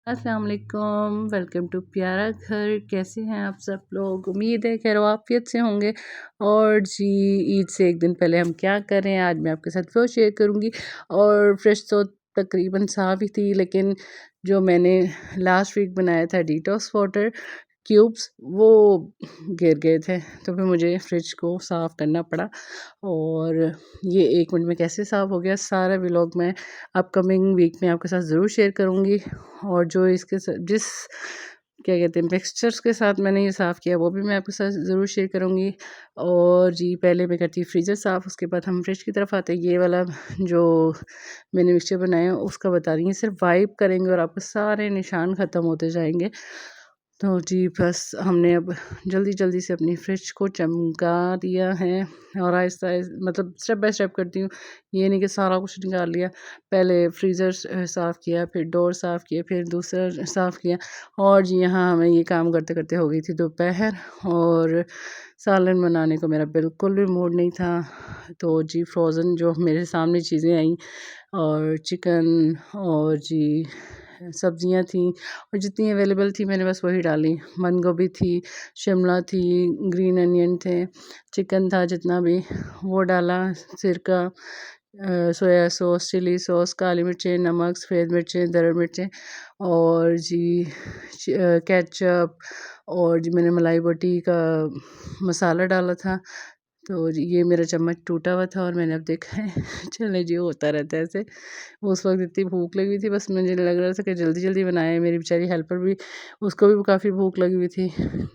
अस्सलाम वालेकुम, welcome to प्यारा घर। कैसे हैं आप सब लोग? उम्मीद है खैर आफियत से होंगे। और जी, ईद से एक दिन पहले हम क्या कर रहे हैं आज मैं आपके साथ वो शेयर करूंगी। और फ्रेश तो तकरीबन साफ़ ही थी, लेकिन जो मैंने लास्ट वीक बनाया था डिटॉक्स वाटर क्यूब्स, वो गिर गए थे, तो फिर मुझे फ्रिज को साफ़ करना पड़ा। और ये 1 मिनट में कैसे साफ़ हो गया सारा व्लॉग मैं अपकमिंग वीक में आपके साथ ज़रूर शेयर करूँगी। और जो इसके जिस क्या कहते हैं मिक्सचर्स के साथ मैंने ये साफ़ किया वो भी मैं आपके साथ ज़रूर शेयर करूँगी। और जी, पहले मैं करती हूँ फ्रीज़र साफ़, उसके बाद हम फ्रिज की तरफ आते हैं। ये वाला जो मैंने मिक्सचर बनाया उसका बता रही हूँ, सिर्फ वाइप करेंगे और आपके सारे निशान ख़त्म होते जाएंगे। तो जी बस हमने अब जल्दी जल्दी से अपनी फ्रिज को चमका दिया है। और आहिस्ता मतलब स्टेप बाय स्टेप करती हूँ, ये नहीं कि सारा कुछ निकाल लिया। पहले फ्रीज़र साफ़ किया, फिर डोर साफ़ किए, फिर दूसरा साफ़ किया। और जी यहाँ हमें ये काम करते करते हो गई थी दोपहर, और सालन बनाने को मेरा बिल्कुल भी मूड नहीं था। तो जी फ्रोज़न जो मेरे सामने चीज़ें आई, और चिकन और जी सब्जियां थी, और जितनी अवेलेबल थी मैंने बस वही डाली। बंद गोभी थी, शिमला थी, ग्रीन अनियन थे, चिकन था जितना भी वो डाला, सिरका, सोया सॉस, चिली सॉस, काली मिर्चें, नमक, सफ़ेद मिर्चें, दर मिर्चें, और जी केचप, और जी मैंने मलाई बोटी का मसाला डाला था। तो जी ये मेरा चम्मच टूटा हुआ था और मैंने अब देखा है चले जी होता रहता है ऐसे। उस वक्त इतनी भूख लगी हुई थी, बस मुझे लग रहा था कि जल्दी जल्दी बनाए। मेरी बेचारी हेल्पर भी, उसको भी काफ़ी भूख लगी हुई थी।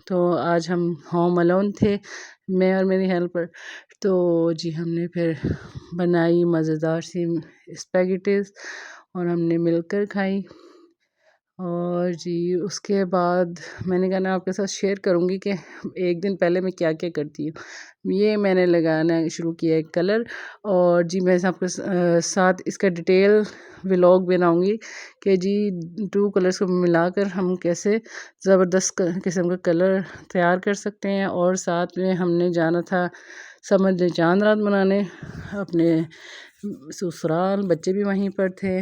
तो आज हम होम अलोन थे, मैं और मेरी हेल्पर। तो जी हमने फिर बनाई मज़ेदार सी स्पैगेटीज़, और हमने मिलकर खाई। और जी उसके बाद मैंने कहा ना आपके साथ शेयर करूँगी कि एक दिन पहले मैं क्या क्या करती हूँ। ये मैंने लगाना शुरू किया है कलर, और जी मैं आपके साथ इसका डिटेल व्लॉग बनाऊँगी कि जी 2 कलर्स को मिलाकर हम कैसे ज़बरदस्त किस्म का कलर तैयार कर सकते हैं। और साथ में हमने जाना था समझ लें चाँद रात मनाने अपने ससुराल, बच्चे भी वहीं पर थे,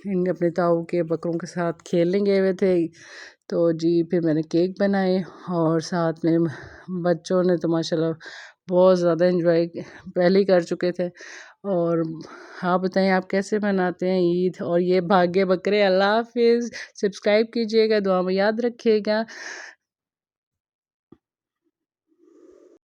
इन अपने ताऊ के बकरों के साथ खेलने गए हुए थे। तो जी फिर मैंने केक बनाए, और साथ में बच्चों ने तो माशाल्लाह बहुत ज़्यादा एंजॉय पहले ही कर चुके थे। और आप बताएं आप कैसे मनाते हैं ईद? और ये भाग्य बकरे। अल्लाह हाफिज़, सब्सक्राइब कीजिएगा, दुआ में याद रखिएगा।